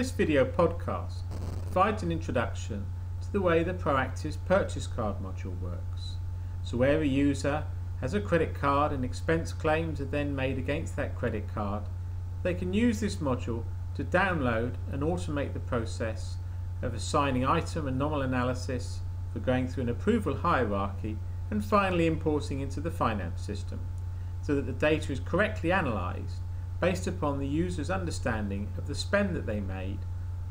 This video podcast provides an introduction to the way the Proactis purchase card module works. So where a user has a credit card and expense claims are then made against that credit card, they can use this module to download and automate the process of assigning item and nominal analysis, for going through an approval hierarchy, and finally importing into the finance system, so that the data is correctly analysed based upon the user's understanding of the spend that they made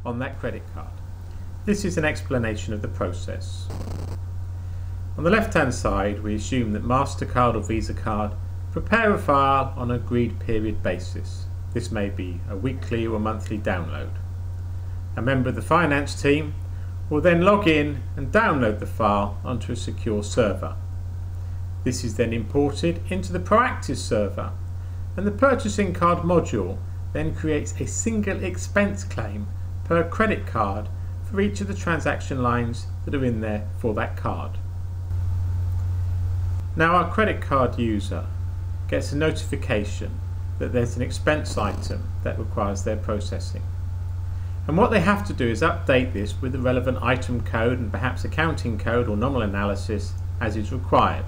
on that credit card. This is an explanation of the process. On the left hand side, we assume that MasterCard or Visa card prepare a file on an agreed period basis. This may be a weekly or monthly download. A member of the finance team will then log in and download the file onto a secure server. This is then imported into the Proactis server, and the purchasing card module then creates a single expense claim per credit card for each of the transaction lines that are in there for that card. Now our credit card user gets a notification that there's an expense item that requires their processing. And what they have to do is update this with the relevant item code and perhaps accounting code or nominal analysis as is required.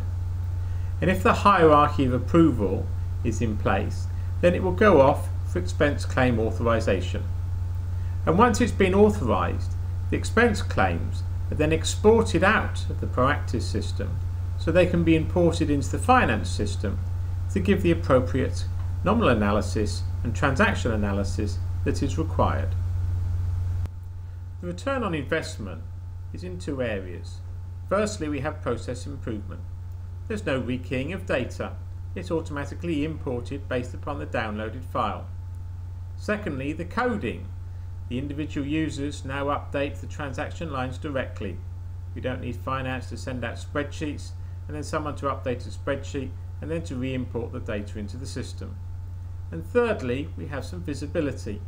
And if the hierarchy of approval is in place, then it will go off for expense claim authorization. And once it's been authorized, the expense claims are then exported out of the Proactis system so they can be imported into the finance system to give the appropriate nominal analysis and transaction analysis that is required. The return on investment is in two areas. Firstly, we have process improvement. There's no rekeying of data. It's automatically imported based upon the downloaded file. Secondly, the coding. The individual users now update the transaction lines directly. We don't need finance to send out spreadsheets and then someone to update a spreadsheet and then to re-import the data into the system. And thirdly, we have some visibility.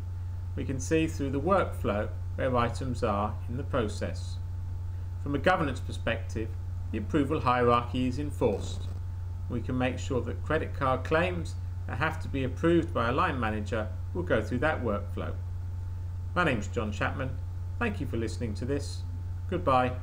We can see through the workflow where items are in the process. From a governance perspective, the approval hierarchy is enforced. We can make sure that credit card claims that have to be approved by a line manager will go through that workflow. My name's John Chapman. Thank you for listening to this. Goodbye.